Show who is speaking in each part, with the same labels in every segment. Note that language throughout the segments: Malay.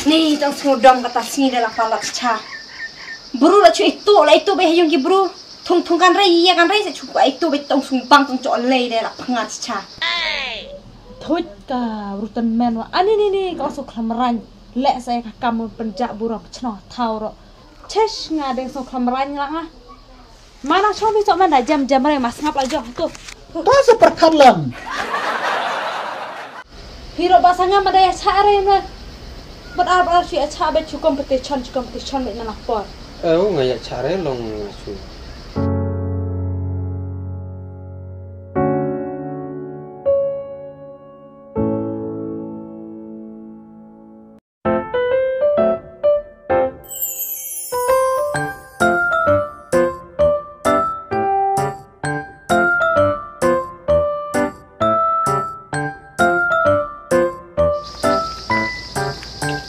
Speaker 1: Nih, tong semudam kata sini adalah palat cha. Buru lah cuy itu behayung ki buru. Tung kan rei ya kan rei cukup itu betong sumpang tong cok lei dah lah pengat cha.
Speaker 2: Thôi cả rutan men wa ani ni kau sok klamran lek saya kamu penjak buruk cenoh tau ro. Cesh ngadeng sok klamran lah ha. Mana coba sok mana jam-jam mereka mas ngap aja tuh.
Speaker 3: Bahasa perkalan.
Speaker 2: Hiro basanga madaya cara na. Benar-benar sih cara becu competition dengan apa?
Speaker 4: Ngayak cara long su.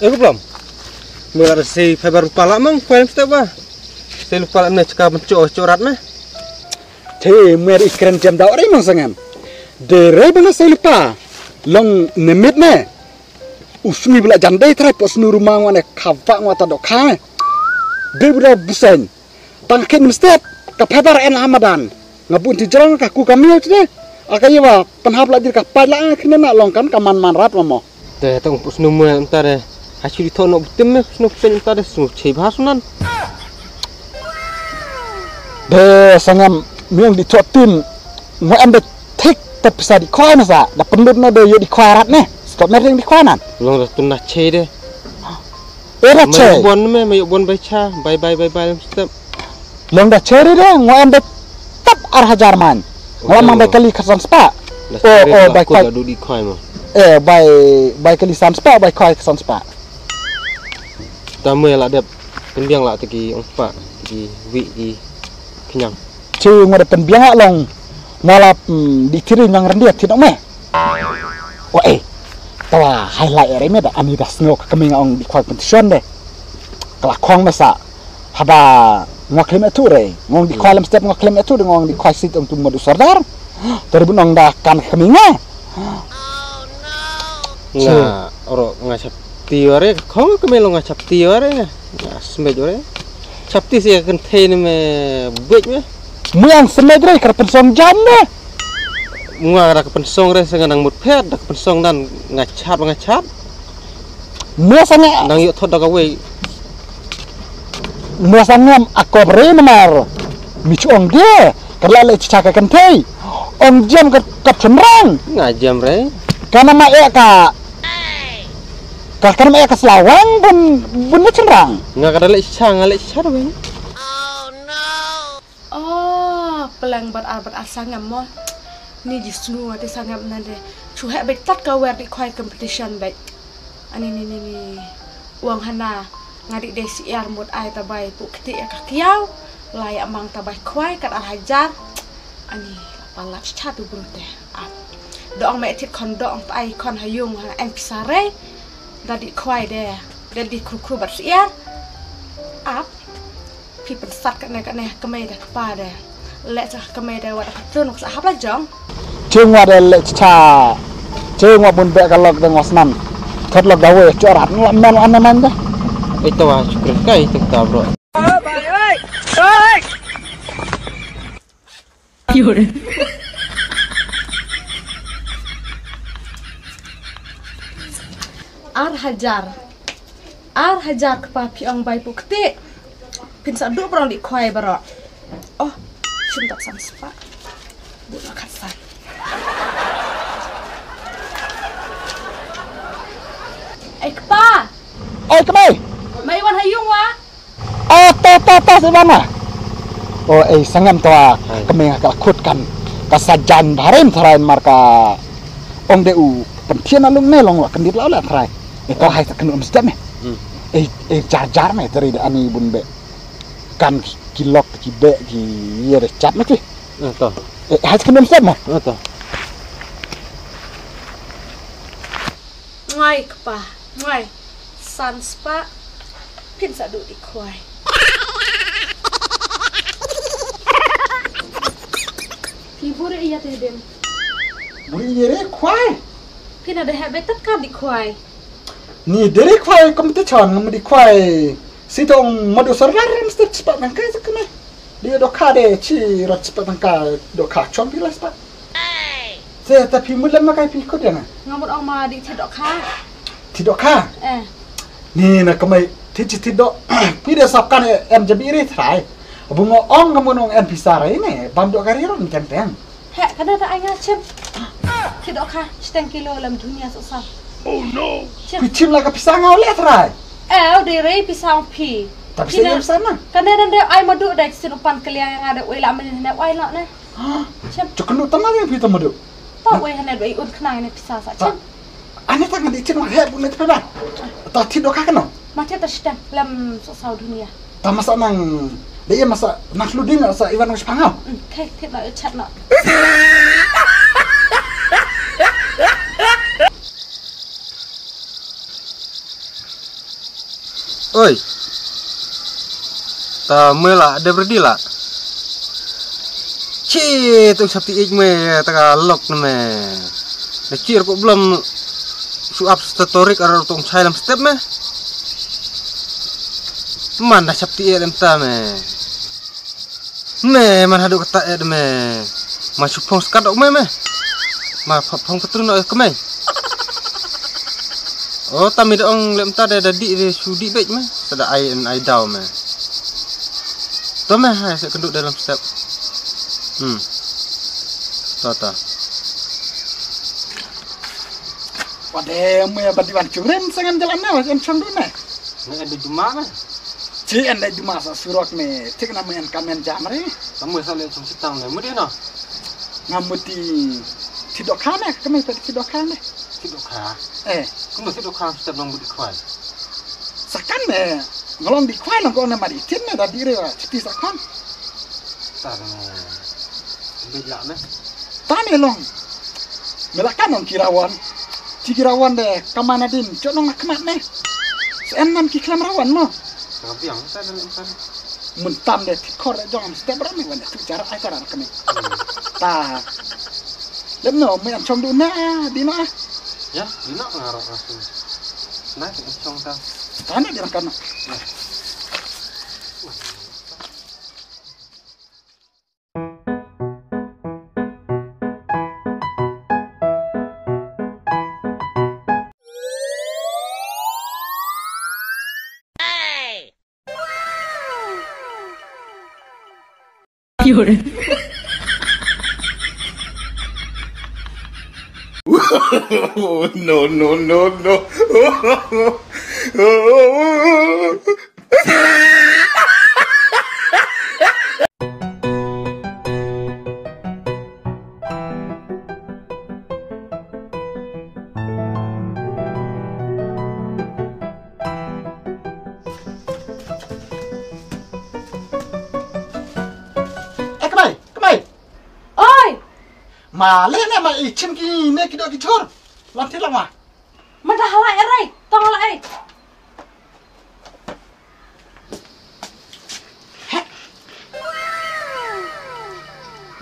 Speaker 4: Belum? Mula si fiber lupa lah mang, kau yang setiap bah. Si lupa lah ni cakap mencorat mah.
Speaker 3: Cih, meri keren jam dah orang mangsangan. Derai bangsa saya lupa. Long nemit ne. Usmi bila jandai terai pos nu rumah wana kawak wana dok kah. Dia budak busan. Tangkit mesti kapabar en Ramadan. Ngabun tijarang kaku kami aja deh. Akaya wah penhap lagi kapal lah kena nak longkan kaman manrat mamo.
Speaker 4: Teh tong pos nu mula entar deh. Actually thought no betul meh no pen entar deh semua cebah sunan.
Speaker 3: Deh sangam miang ditotin. Mau anda take terpisah di kuai masa. Dah pendud na deh yo di kuai rat ne. Stop merdeng di kuai nan.
Speaker 4: Long dah tunah ceh deh.
Speaker 3: Dah ceh.
Speaker 4: Mayuk bon baca bye setiap.
Speaker 3: Long dah ceh deh. Mau anda tap arah Jerman. Mau mang baik kali kesan spa. Oh baik kuai.
Speaker 4: Duduk di kuai mah.
Speaker 3: Baik kali san spa baik kuai kesan spa.
Speaker 4: Tamu yang ada pendiang lah tegi empat tegi wik di kenyang.
Speaker 3: Cuma ada pendiang long malah dikiri yang rendah tidak meh. Oh tawa highlight area dah ani dah snow kami ngong di kuat competition deh. Kelakong masa haba ngaklaim itu deh. Ngong di kuat setiap ngaklaim itu deh ngong di kuat sit untuk madu sardar. Terus nong dah kan kami ngah.
Speaker 4: Nah, orang ngacap tiore, kau kemelong ngacap tiore ya, semej ore. Capti sih akan teh ni me buat me.
Speaker 3: Muang semej ore kerpensong jam deh.
Speaker 4: Muang ada kepensong re sengang mut pet, ada kepensong dan ngacap.
Speaker 3: Muasanya.
Speaker 4: Nang yuk thot dah kawai.
Speaker 3: Muasanya aku beri nomor. Micu ong dia, kerana le cakap kan teh. Ong jam kap cenderang.
Speaker 4: Ngajam re.
Speaker 3: Karena mak ka. Karena mereka keselawang bun cenderang.
Speaker 4: Nggak ada lek cah dong.
Speaker 2: Oh, pelang bersangam mo. Ni justru ada sangam nade. Cuhak betat kau di kuai competition baik. Ani ni. Uang hana ngadik desi yar mut ai tabai pu ketik ya kakiau. Layak mang tabai kuai kat hajar. Ani palat catu berute. Doang metit kon doang ai kon hayung en pisare. Dari kuai deh, dari kru bersiar, people sat kat nek kemai dah kepada, lek cah kemai dah wadah patron nak sahab lah jong.
Speaker 3: Cuma ada lek cah, cuma pun bek kalau dengan senam, kalau gawe corat laman anaman dah.
Speaker 4: Itu wah cukup kai kita bro.
Speaker 2: Yure. Ar hajar kepapi ang bay bukti. Pinsa duk perang di kuai barok. Oh, cinta sang spa. Bu makan san. Kepa.
Speaker 3: Kemai.
Speaker 2: Mai wan hayung wa.
Speaker 3: Ta sebana. Sangam tua kemai agak kutkan. Kasajan harim terain marka. Ong deu pentian alum melong wa kendit laulah terai. Kau hai tak kena mesti meh. Jar meh dari ani bun be. Kan kilok kibe ki ye cap meh tu.
Speaker 4: Toh.
Speaker 3: Hai kena mesti meh.
Speaker 4: Toh.
Speaker 2: Ngai kepa, ngai. Sanspa pin sadu di kuai. Hibur iya teh dem.
Speaker 3: Buri ye kuai.
Speaker 2: Pin ada habitat kan di kuai.
Speaker 3: Ni dari kuai competition ngamdi kuai sitong madu serlaran setiap cepat nangkai sekene. Dia doka de ci rat cepat nangkai doka chompi lah cepat. Saya tapi mudah makai pikut ya na.
Speaker 2: Ngamut ong ma di tidok ka.
Speaker 3: Tidak kah? Ni nak kemai tidak tidak sapkan em jabiri try. Bungo ong kamu em pisara ini bandok kariron kenteng.
Speaker 2: Hek kana da ai ngacem. Tidok ka 10 kilo lam dunia susah.
Speaker 3: Oh no. Picim lah ke pisang oleh try.
Speaker 2: Di rei pisang pi.
Speaker 3: Tapi saya sana.
Speaker 2: Kana dan dia ai madu dak sinupan keliang yang ada wela men hena wai nak ne.
Speaker 3: Cukenu tanah yang pita madu.
Speaker 2: Tak wai hena doi ud kena ne pisang sa cem.
Speaker 3: Ane tangan di cina heh bukan itu pada. Tak tidak kah
Speaker 2: Macam tu sedang lam susah dunia.
Speaker 3: Tak masa nang dia masa nak luding sa Iwan Wis Pangau.
Speaker 2: Kek tidak chat nak.
Speaker 4: Oi. Ta mela ada berdila. Ci tu sabti me ta lok me. Decir kok belum suap statorik ada tong dalam step me. Mana sabti elem ta me. Me man hadu kata ed me. Masuk pong skadok me. Ma pong ketrun ke me. Oh, tami dong lem ta ada di sudi baik me. Ada ai dau me. Tu me hai saya kenduk dalam step. Tata.
Speaker 3: Waduh, me badiwan curen sangan jalannya macam cangdu ne.
Speaker 4: Ne ada juma me.
Speaker 3: Ci anda cuma surok me. Cik nama yang kamen jamre.
Speaker 4: Kamu sale chung sitang le mudi no.
Speaker 3: Ngamuti tidak kana kami pada tidak kana.
Speaker 4: Tidok ka. Kamu tidok ka step nang budi kwai.
Speaker 3: Sakan me ngolong di kwai nang kau nama di tin me dah dire citi sakan.
Speaker 4: Tar me. Bila me.
Speaker 3: Tani long. Melakan nang kirawan. Cikirawan deh kamana din. Cok nang kemat me. Seenam kiklam rawan mo.
Speaker 4: Tapi yang saya dan insan.
Speaker 3: Mentam deh tikor jangan setiap orang me wanda tu cara acara kami. Ta. Lemno me am chong du na di na.
Speaker 4: Ya, dina ngarok langsung. Nah, cong ta.
Speaker 3: Tani di rakana.
Speaker 5: No, no, no, no.
Speaker 3: Kemai.
Speaker 2: Oi,
Speaker 3: Maleh ne ma ichim ki ne kido ki chor. Lanti lama.
Speaker 2: mana halai erai, tong halai.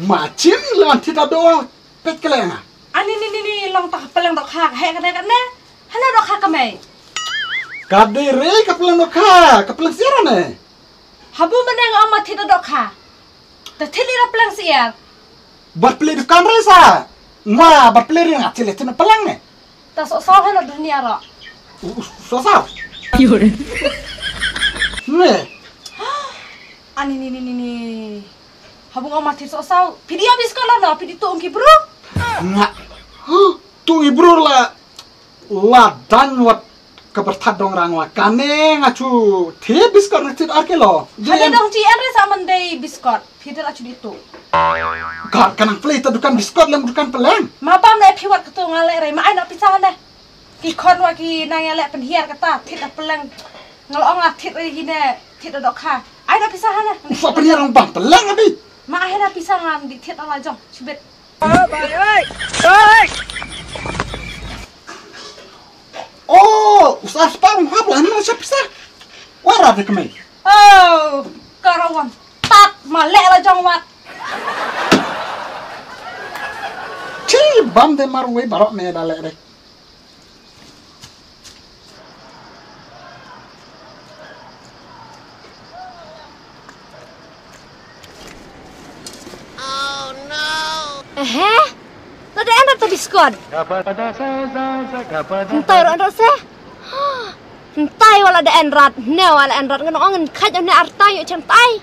Speaker 3: Macam lanti tak doa pet kelenga.
Speaker 2: Ani ni long tak pelang dok hak, hek kan ne. Hana dok hak kemai.
Speaker 3: Kadere kepelang doka, kepelang siaran ne.
Speaker 2: Habu meneng amat tidak dok hak. Tertili dah pelang siar.
Speaker 3: Buat beli dukan resa. Ma buat beli yang acil itu pelang ne.
Speaker 2: Tak sok hana dunia ro.
Speaker 3: Susah. Ne.
Speaker 2: Ani ni. Habu amat tidak sok. Pidi habis kalau na, pidi tu ongki bro.
Speaker 3: Nggak. Tu ibu lah. Dan wat kebertat dong rangwa. Kane ngacu. Dia biskot ngecit arke lo.
Speaker 2: Hana dong cian resa mendai biskot. Pidi lah cudi itu.
Speaker 3: Kak kanang play itu dukan biskot lem dukan pelang.
Speaker 2: Mapam le piwat ketu ngalek re, ma ai nak pisah dah. Ikon wa ki nang ngalek penhiar kata, tit dah pelang. Ngelong ah tit re gine, tit dok ha. Ai nak pisah dah.
Speaker 3: Usah punya orang bang pelang abi.
Speaker 2: Ma ai nak pisah ngan di tit ala jong, cubit.
Speaker 3: Oh, usah separuh hablan macam pisah. Wara dek kemai.
Speaker 2: Oh, karawan. Tak malek ala jong wat.
Speaker 3: Cih, bam de marwe barok me dalek re.
Speaker 1: Nada anda tu biskon. Hentai anda se. Hentai wala ada enrat, ne wala enrat ngono ngen khat ne artai yo chantai.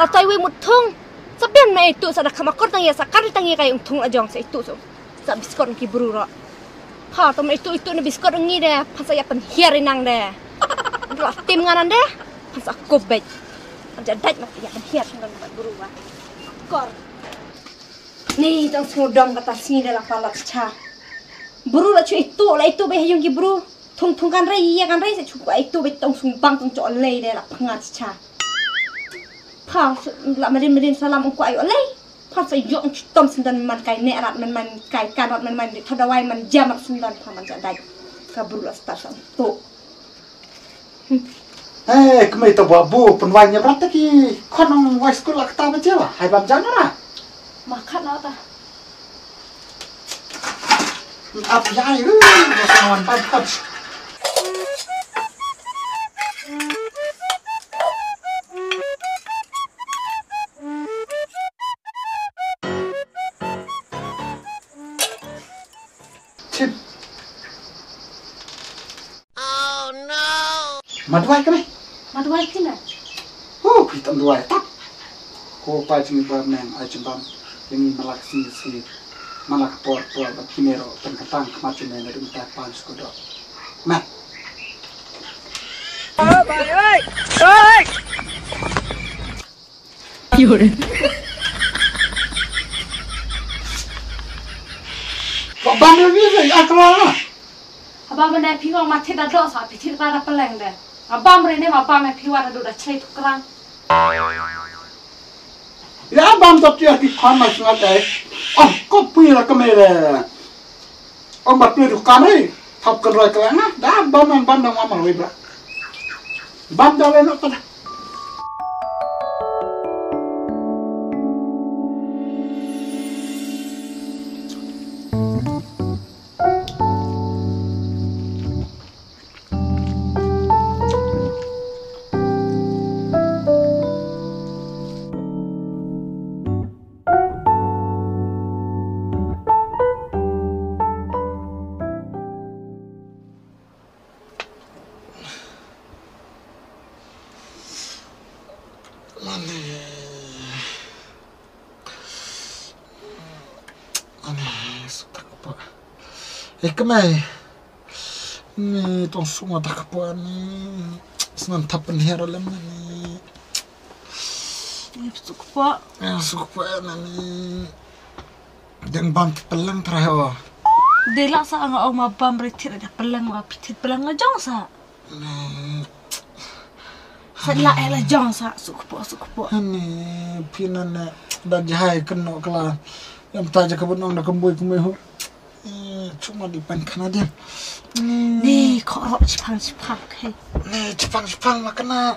Speaker 1: Artai we mutung. Sabian me itu sada kamakor tang ya sakar tang ya kay tung ajong sa itu so. Sa biskon ki bruro. Ha to me itu ne biskon ngi de, pas ya pen hiari nang de. Ro tim nganan de, pas aku bet. Aja dat mak ya pen hiar nang bruro wa. Kor. Ni tang sudom kata sini dalam palat cha. Buru la cu itu la itu be yung ki buru. Tung kan rai ya kan rai se cu itu be tong sumbang tong co lei de la pangat cha. Pa la marin salam ku ayo lei. Pa se yong tom sindan man kai ne rat man kai kan rat man thadawai man jamak sindan pa man jadai. Ka buru la star sam to.
Speaker 3: Kemai to babu penwanya berata ki konong wai school la kata baca wa. Hai bab jangan
Speaker 2: Makan apa?
Speaker 3: Apa ya? Masawan pad. Chip. Oh no. Maduai kami.
Speaker 2: Maduai kena.
Speaker 3: Kita maduai tak. Ko pa cimi ba men ai cimbam. Ini malaksi si malak por kimero tengkatang kemacin yang dari minta panas kodok. Nah.
Speaker 2: Yun.
Speaker 3: Kok bangga ni akala?
Speaker 2: Abang mana piwa mati dah doa sa pitir pada peleng deh. Abang merene abang mana piwa dah doa cerai tukeran.
Speaker 3: Ya bam tot ya ki khan ma sungat ai. Ko pui la kamera. Bat pui du kamera. Thap kan roi kala na. Da bam dang ma roi bra. Bam da le no ta. Kemai ni tong sunga tak apa ni senan tapen hera lem ni
Speaker 2: Sukpa.
Speaker 3: Sukpa ni dan bam pelang terakhir.
Speaker 2: Dela sa ang oma bam retir ada pelang wa pitit pelang ngajong sa. Sa ela jong sa sukpa.
Speaker 3: Ni pinan dah jahai kena kala yang taja kabunong dah kembui ho. Cuma di pan Kanada.
Speaker 2: Ni korok Jepang hey.
Speaker 3: Ni Jepang makana.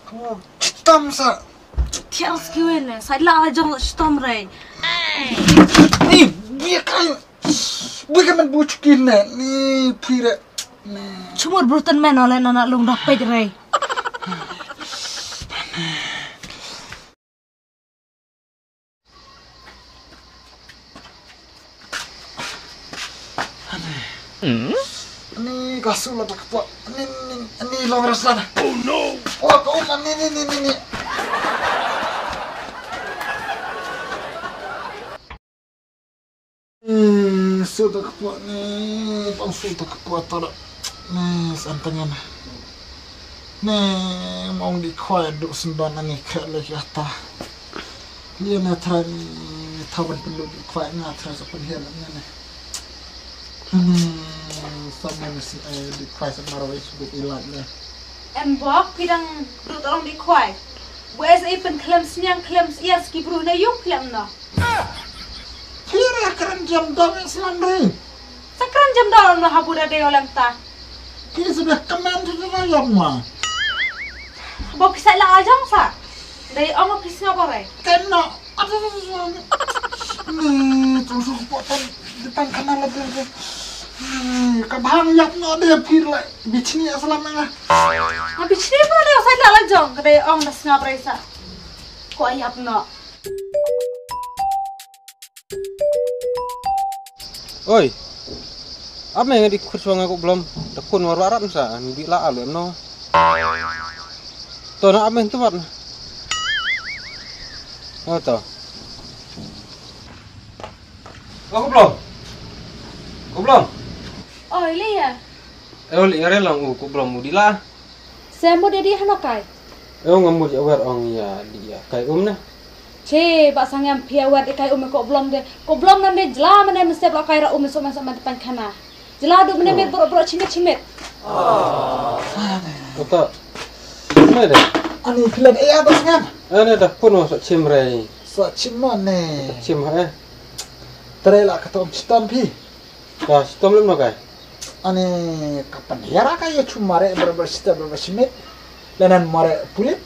Speaker 3: Kamu citam sa.
Speaker 2: Tiang skiwene, sa la jong citam rei.
Speaker 3: Ni dia kan. Bukan bucukin ni pira.
Speaker 2: Cuma brutan men oleh anak lung dapat rei. Ni kasul tak apa. Ni long rasan. Oh no. Wah, kau ni. Sudah apa ni? Pangsul tak apa tar. Ni santangan. Ni mau di kuai duk semban ni kalau kata. Dia nak tawan perlu di kuai nak terus apa dia ni. Sama mesti di kuai semarawai sebut ilat ni. Embok pidang perlu tolong di kuai. Wes ipen klems nyang klems iya ski bru na yung klem na.
Speaker 3: Kira keren jam dong Islam deh.
Speaker 2: Sakran jam dalam na habuda de olem ta.
Speaker 3: Kira sudah kemen tu ayam mah.
Speaker 2: Bok kisah lah ajang sa. Dari oma kisah apa rey?
Speaker 3: Kena. Ni terus potong depan kanal lagi. Kabang yap no dia pilih bicni Islam lah.
Speaker 2: Habis ni pun ada saya lah ajang. Dari om dah sengap rey sa. Ko ayap no.
Speaker 4: Oi. Apa yang di kursuang aku belum tekun warat masa bila alem no. Tuh nak apa itu mat? Oh tuh. Aku belum. Aku belum.
Speaker 2: Oh, ini ya.
Speaker 4: Oli lang aku belum mudila.
Speaker 2: Saya mau dia hanokai.
Speaker 4: Ngamud awar ong ya dia kai na.
Speaker 2: Che, pak sangam piawat ikai ko belum de. Ko belum nande jela mana mesti blok kai ra sama sama depan kana. Jela du mana bro cimit.
Speaker 4: Kota. Mana dah?
Speaker 3: Ani filan apa sangam?
Speaker 4: Ana dah puno sok cimrai.
Speaker 3: Sok cimon ne.
Speaker 4: Cim ha.
Speaker 3: Terela ketom stom pi.
Speaker 4: Dah stom lem no kai.
Speaker 3: Ani kapan ya kayo cumare berbersita berbesimit. Lanan mare pulit.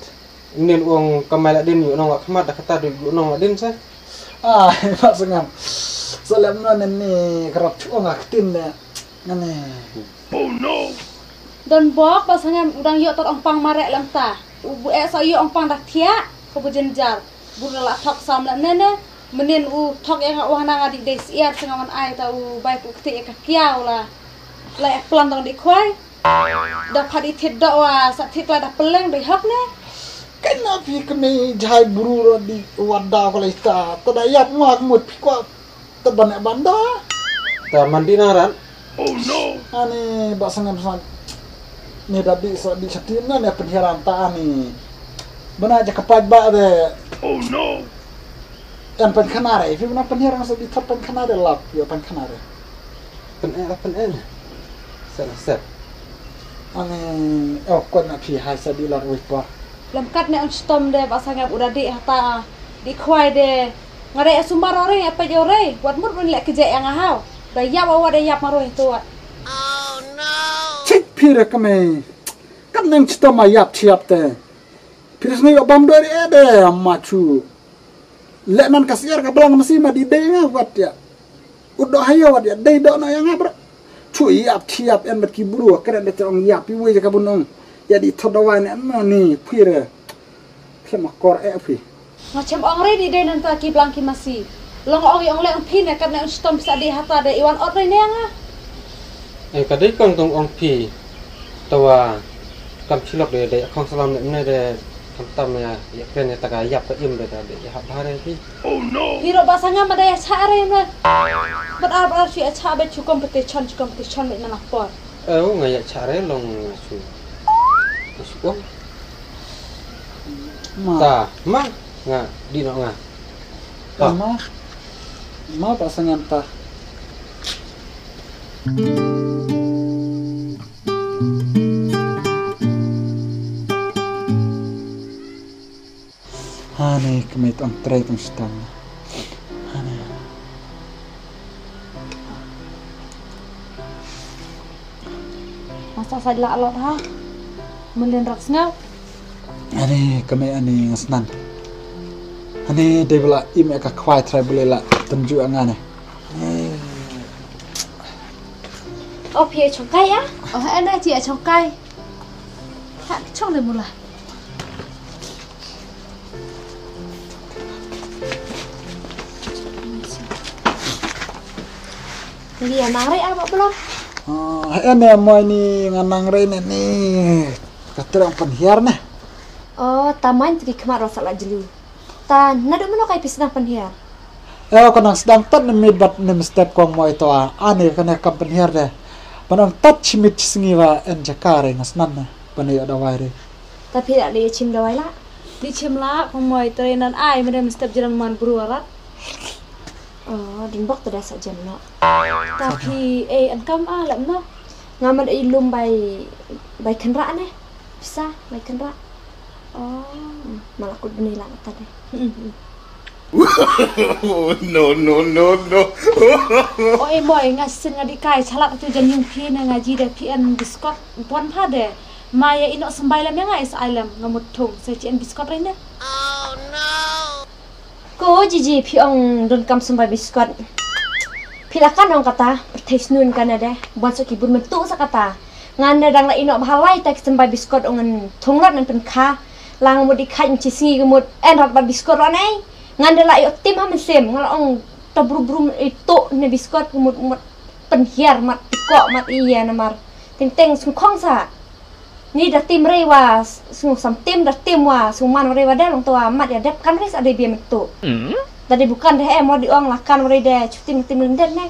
Speaker 4: Inin uang kamala din yun nong akmat dah kata dulu nong din sa.
Speaker 3: Pak sangam. Soalnya mana ni kerap cuang aktin ne. Ngane.
Speaker 4: Oh no.
Speaker 2: Dan bok pak sangam udang yo tor ongpang marek lam ta. Ubu so yo ongpang dah tia ko bujenjar. Burala thok sam la nene. Menin thok yang wahana ngadi des iar sengaman ai ta baik ukti ka kiau la. Lai pelan tong di khoi. Dah padi tidak wah sakit lah dah peleng dah hak ne.
Speaker 3: Kenapa kami jahai buru di wadah kalau ista terdayap muak mut pikwa terbanak banda.
Speaker 4: Ta mandi naran.
Speaker 3: Oh no. Ani basangam sang ni tadi so di setina ni penhiaran ta ni. Benar aja kepaj ba de. Oh no. Dan penkanare, ifi benar penhiaran so di top penkanare lap yo penkanare.
Speaker 4: Pen. Salah set.
Speaker 3: Ani kau nak pi hai sa di lar wipa.
Speaker 2: Lamkat ne on stom de pak sangam udah di hata di khoi de. Ngare sumbar ore apa jore buat mut mun lek keje yang ahau. Dah yap awa dah yap maruh tu.
Speaker 3: Cik pira kami. Kan nang stom ayap siap te. Piris ni obam dari ede macu. Lek nan kasiar ka belang mesti ma di denga buat ya. Udah hayo wat ya dei do na yang abra. Cui ap tiap en bet kiburu keren de terong yap pi we ka bunong. Jadi thodawan en ni pira. Kema kor pi.
Speaker 2: Macam orang re di de nan ta ki blang ki masih. Long ong le ong pin kan ne on stom bisa di hata de iwan ot re ne nga.
Speaker 4: Kadai kong tong ong pi. Tawa kam chilok de kong salam ne de tam ya kren ta ka yap ka im de ya hare pi. Oh no.
Speaker 2: Hiro basanga ma de cha re ne. But ar si cha be chu competition me na por.
Speaker 4: Ngaya chare long su. Su. Ta, ma nga di no nga.
Speaker 3: Ma pasangan ta. Hane kemit ang tray tong stang. Hane.
Speaker 2: Masa sadla alot ha. Mulin rak ngau.
Speaker 3: Hane kami ani ngasnan. Hane de bela im ka kwai tray boleh la tenju angane.
Speaker 1: Oh pia chongkai ya?
Speaker 2: Oh ana chị ở trong cây. Hạ trong này một lần.
Speaker 1: Dia nang re apa belum?
Speaker 3: Ene mo ni nganang re ni katerang penhiar nah.
Speaker 1: Oh, taman tadi kemar salah jelu. Ta nado meno kai pisna penhiar.
Speaker 3: Kanang sedang tat nemit bat nem step kong mo ito ane kana kam penhiar deh. Panang tat chimit singiwa en jakare ngasnan na panay ada waire.
Speaker 1: Tapi tak dia cim dawai lah.
Speaker 2: Đi chim lá không mời tới nên ai mà đem step jalan man buru arat.
Speaker 1: Oh, din bok tada sa jan no.
Speaker 2: Tapi an kam lam no.
Speaker 1: Ngaman ilum bay kenra ne. Bisa bay kenra. Oh, malah ku dunila tadi.
Speaker 4: No.
Speaker 2: Oh boy ngasin ngadi kai salat tu jan yung pi na ngaji de pian biskot pon pa de. Maya ino sambay lam yang ais alam ngamut thung sa cian biskot rene.
Speaker 1: Ko jiji piong don kam sampai biskot. Pilakan orang kata pertais nun kan ada. Buat so kibun mentu sa kata. Ngan dang la ino bahalai tak sampai biskot ongan thongrat nan pen kha. Lang mo di khan cisingi gemut enrat ba biskot ranai. Ngan dela yo tim ha mesem ngal ong tabru-bru itu ne biskot gemut penhiar mat kok mat iya namar ting sung khong sa ni dah tim rewa sung sam tim dah tim wa sung man rewa dah long tua mat ya dep kan ris ada biam itu tadi bukan deh mau diong lakan reda tim lendet ne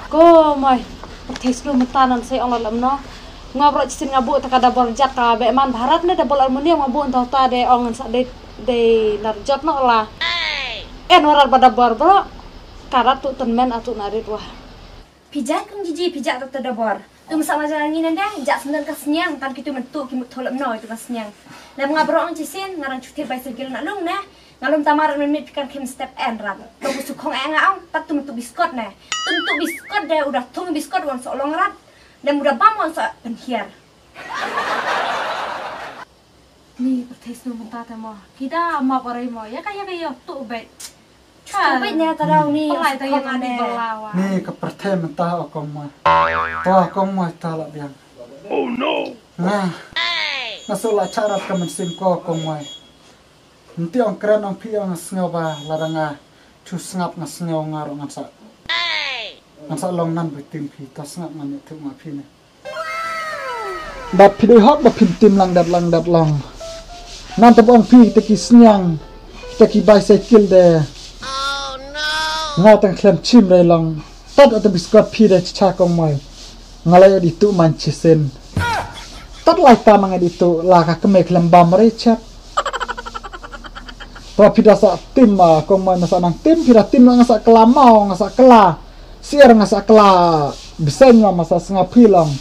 Speaker 2: Ko moi pertes lu metanan saya ong lam no ngobrol cisin ngabu tak ada borjat ka be man bharat ne da bol aluminium ngabu entah ta de ong sa de narjot no lah warar pada bor bro karat tu tenmen atu narit wah
Speaker 1: pijak kung jiji pijak tak terdabor tu sama jalan ni nanda jak senang kasnyang kan kita mentu kimut tholap no itu kasnyang lam ngabrol ong cisin ngarang cuti bicycle nak lung na ngalum tamar menit kan kim step end ram tu busukong engaong tak tu mentu biskot na tu biskot deh udah tung biskot wan solong rat dan udah bangun sa penhiar
Speaker 2: ni pertes lu mentata mo kita mau parai mo ya kayak tu be
Speaker 1: Tubiknya terau ni
Speaker 2: pelai tu yang ada belawa
Speaker 3: Ni kepercayaan mentah akong mo. Toh akong mo talak biang. Oh no. Nah. Nasulah cara kemensim ko akong mo. Nanti ang keren ang piyong ngaw ba laranga chusngap ngaw ngaro ngasa. Ngasa long nan bitim pi tas ngap ngan itu ngapi ne. Bat pidoi hot ba pintim lang dat lang. Nan tabong pi teki snyang teki bicycle de. Ngau tang klem chim rai long tot at biskot pi de cha kong mai ngalai di tu manchisen tot lai ta mang di tu la ka keme klem bam rai chap to pi da sa tim ma kong mai na sa nang tim pi da tim ngasa kelamau ngasa kela siar ngasa kela bisen ma masa snga pi long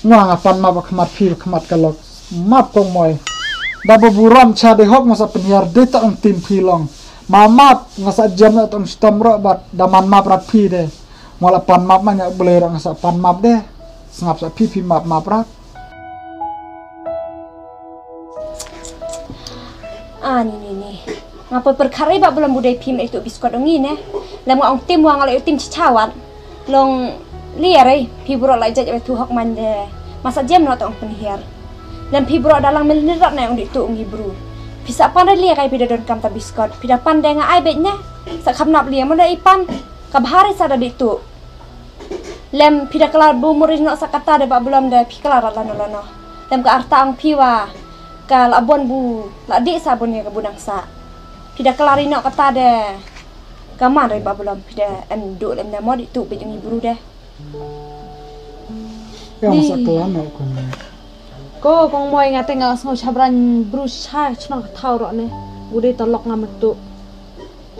Speaker 3: nga ngapan ma ba khamat pi khamat kalok map kong mai da buram cha de hok ngasa penhiar de ta ang tim pi long Mamap ngasa jam na tong stamro bat daman map rat pi de mola pan map manya boleh ngasa pan map de sengap sa pi map rat
Speaker 1: ni ngapa perkara ba belum budai pim itu biskot dong ini lam ngong tim wang ala tim cicawat long liare pi bro lai jaj tu hok man de masa jam na tong penhiar dan pi bro dalang melinirat na ong itu ngi bro bisa pandai lihat kayak pida don kam ta biskot pida pandai ngai betnya sakap nap lihat mana ipan kabhari sada ditu lem pida kelar bumurin no sakata de ba belum de pikelar lano lem ka arta ang piwa kal abon bu la di sabunnya ke budang sa pida kelar ino kata de kamar de ba belum pida endu lem de mod itu bejeng ibru de
Speaker 3: yang masa kelan ko
Speaker 2: Ko kong moi ngate ngal sngo chabran brusha chno thau ro ne udi tolok ngametu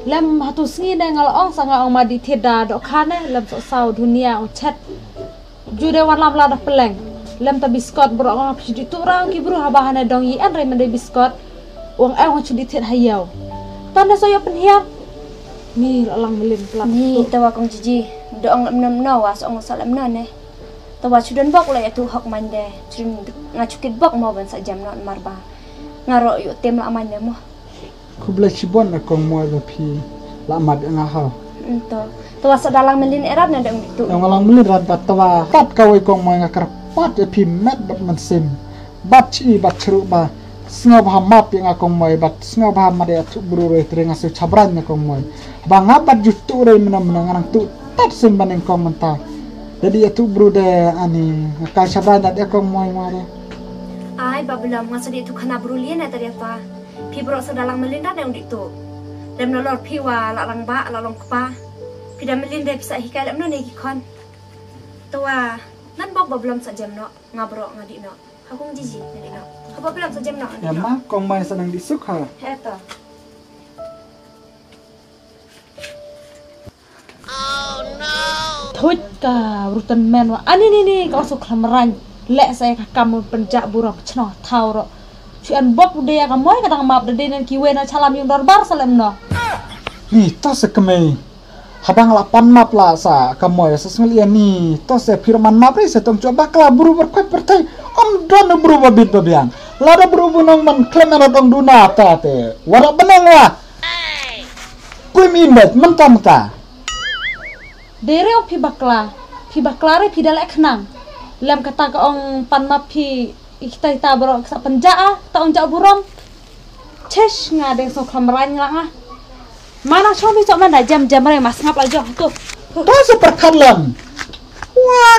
Speaker 2: lem hatu sngi de ngal ong sanga ong madi theda do khane lem so sau dunia ong chat jude wan lam la da peleng lem ta biskot bro ong pidi tu rang ki bro habahane dong yi an re mende biskot ong ong chudi thet hayau tanda so yo penhiar ni lang melim plak
Speaker 1: ni tawa kong jiji do ong nem no was ong salam no ne tawa chudan bok la tu hok mande chun ngachukit bok mo ban sa jam non marba ngaro yu tem la mande mo
Speaker 3: kubla chibon na kong mo da pi la mad nga ha
Speaker 1: ento tawa sa dalang melin erat na dang itu
Speaker 3: yang ngalang melin rat bat tawa pat kawai kong mo nga karpat e pi met bat man sim bat chi bat chru ba sngo ba map yang akong mo bat sngo ba ma de tu buru re trenga su chabran na kong mo ba ngabat jutu re mena ngarang tu tat sim baneng kong menta jadi itu bro de ani kal chabran dat akong mo mare
Speaker 1: ai babelam ngasa di tu kana brulien na tadi apa pi bro sa dalang melin na dang itu dem no lor pi wa la rang ba la long kpa pi da melin de bisa hikai lam no ne ki kon tawa nan bok babelam sa jam no ngabro ngadi no akong jiji ngadi no apa babelam sa jam no
Speaker 3: ya ma kong mai sanang disuk ha
Speaker 1: eto
Speaker 2: thôi cả rutan men wa ani ni ka usuk khamran le saya kam penjak burok chno thau ro chuan bop de ka moi ka dang map de nen ki we na chalam yung darbar salem no
Speaker 3: ni to se kemei habang la pan map la sa kamoy sa sngli ni to se firman map ri se tong coba kla buru berkwai pertai om don buru babit babiang la da buru bunong man klemen dong duna ta te wara benang wa kuim imet mentam ka
Speaker 2: dere o pi bakla re pi dalek nang lem kata ka ong pan map pi ikta ita bro sa penjaa ta ong ja burom chesh nga de so khamran la ha mana chobi chok man da jam re mas ngap la jo tu
Speaker 3: Pas seperkalam. Wah,